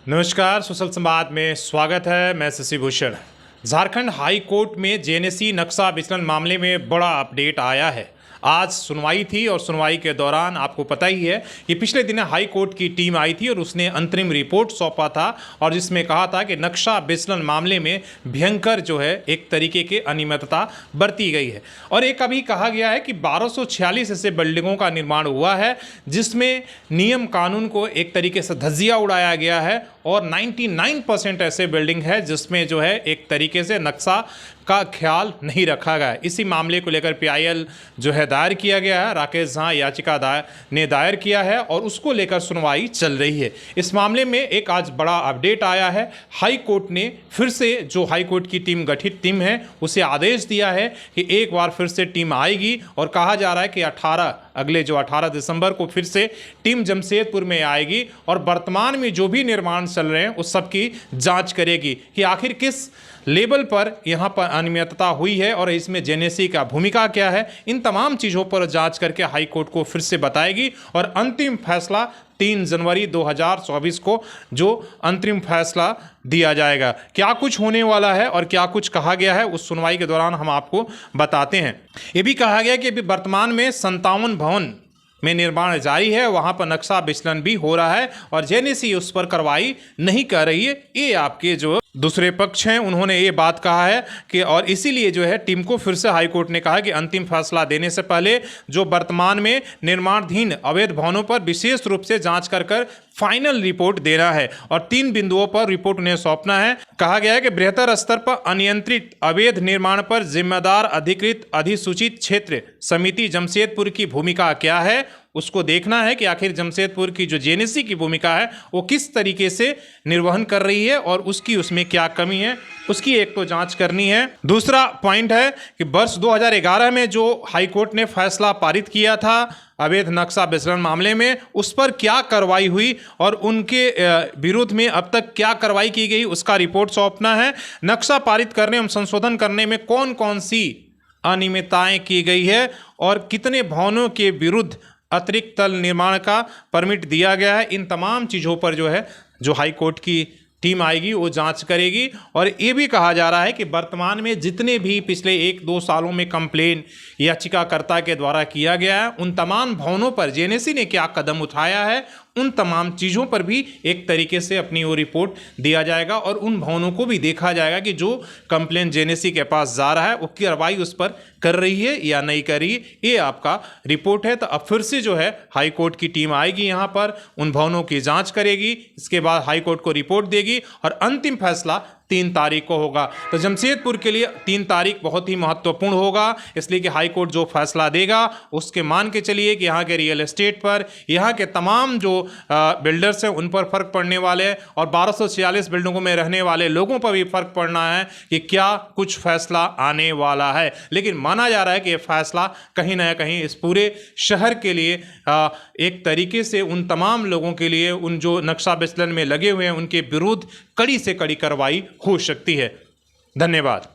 नमस्कार, सोशल संवाद में स्वागत है। मैं शशि भूषण। झारखंड हाई कोर्ट में जेएनएससी नक्शा विचलन मामले में बड़ा अपडेट आया है। आज सुनवाई थी और सुनवाई के दौरान आपको पता ही है कि पिछले दिन हाई कोर्ट की टीम आई थी और उसने अंतरिम रिपोर्ट सौंपा था और जिसमें कहा था कि नक्शा विचलन मामले में भयंकर जो है एक तरीके की अनियमितता बरती गई है। और एक अभी कहा गया है कि 1246 ऐसे बिल्डिंगों का निर्माण हुआ है जिसमें नियम कानून को एक तरीके से धज्जियां उड़ाया गया है और 99% ऐसे बिल्डिंग है जिसमें जो है एक तरीके से नक्शा का ख्याल नहीं रखा गया। इसी मामले को लेकर पीआईएल जो है दायर किया गया है। राकेश झा याचिका दायर किया है और उसको लेकर सुनवाई चल रही है। इस मामले में एक आज बड़ा अपडेट आया है। हाई कोर्ट ने फिर से जो हाई कोर्ट की टीम गठित टीम है उसे आदेश दिया है कि एक बार फिर से टीम आएगी और कहा जा रहा है कि 18 दिसंबर को फिर से टीम जमशेदपुर में आएगी और वर्तमान में जो भी निर्माण चल रहे हैं उस सब की जांच करेगी कि आखिर किस लेवल पर यहाँ पर अनियमितता हुई है और इसमें जेएनएससी का भूमिका क्या है। इन तमाम चीज़ों पर जांच करके हाई कोर्ट को फिर से बताएगी और अंतिम फैसला 3 जनवरी 2024 को जो अंतरिम फैसला दिया जाएगा। क्या कुछ होने वाला है और क्या कुछ कहा गया है उस सुनवाई के दौरान हम आपको बताते हैं। ये भी कहा गया कि अभी वर्तमान में 57 भवन में निर्माण जारी है, वहां पर नक्शा विचलन भी हो रहा है और जेएनएससी उस पर कार्रवाई नहीं कर रही है। ये आपके जो दूसरे पक्ष हैं उन्होंने ये बात कहा है कि और इसीलिए जो है टीम को फिर से हाई कोर्ट ने कहा कि अंतिम फैसला देने से पहले जो वर्तमान में निर्माणाधीन अवैध भवनों पर विशेष रूप से जांच कर फाइनल रिपोर्ट देना है और 3 बिंदुओं पर रिपोर्ट उन्हें सौंपना है। कहा गया है कि बृहत्तर स्तर पर अनियंत्रित अवैध निर्माण पर जिम्मेदार अधिकृत अधिसूचित क्षेत्र समिति जमशेदपुर की भूमिका क्या है, उसको देखना है कि आखिर जमशेदपुर की जो जेएनएससी की भूमिका है वो किस तरीके से निर्वहन कर रही है और उसमें क्या कमी है, उसकी एक तो जांच करनी है। दूसरा पॉइंट है कि वर्ष 2011 में जो हाईकोर्ट ने फैसला पारित किया था अवैध नक्शा विचलन मामले में, उस पर क्या कार्रवाई हुई और उनके विरोध में अब तक क्या कार्रवाई की गई उसका रिपोर्ट सौंपना है। नक्शा पारित करने एवं संशोधन करने में कौन कौन सी अनियमितताएं की गई है और कितने भवनों के विरुद्ध अतिरिक्त तल निर्माण का परमिट दिया गया है। इन तमाम चीज़ों पर जो है जो हाई कोर्ट की टीम आएगी वो जांच करेगी। और ये भी कहा जा रहा है कि वर्तमान में जितने भी पिछले 1-2 सालों में कंप्लेन याचिकाकर्ता के द्वारा किया गया है उन तमाम भवनों पर जेएनएससी ने क्या कदम उठाया है उन तमाम चीज़ों पर भी एक तरीके से अपनी वो रिपोर्ट दिया जाएगा और उन भवनों को भी देखा जाएगा कि जो कंप्लेन जेएनएससी के पास जा रहा है वो कार्रवाई उस पर कर रही है या नहीं कर रही है। ये आपका रिपोर्ट है। तो अब फिर से जो है हाई कोर्ट की टीम आएगी, यहाँ पर उन भवनों की जांच करेगी, इसके बाद हाई कोर्ट को रिपोर्ट देगी और अंतिम फैसला 3 तारीख को होगा। तो जमशेदपुर के लिए 3 तारीख बहुत ही महत्वपूर्ण होगा, इसलिए कि हाई कोर्ट जो फैसला देगा उसके मान के चलिए कि यहाँ के रियल एस्टेट पर, यहाँ के तमाम जो बिल्डर्स हैं उन पर फर्क पड़ने वाले हैं और 1246 बिल्डिंगों में रहने वाले लोगों पर भी फर्क पड़ना है कि क्या कुछ फैसला आने वाला है। लेकिन माना जा रहा है कि यह फैसला कहीं ना कहीं इस पूरे शहर के लिए एक तरीके से उन तमाम लोगों के लिए, उन जो नक्शा विचलन में लगे हुए हैं उनके विरुद्ध कड़ी से कड़ी कार्रवाई हो सकती है। धन्यवाद।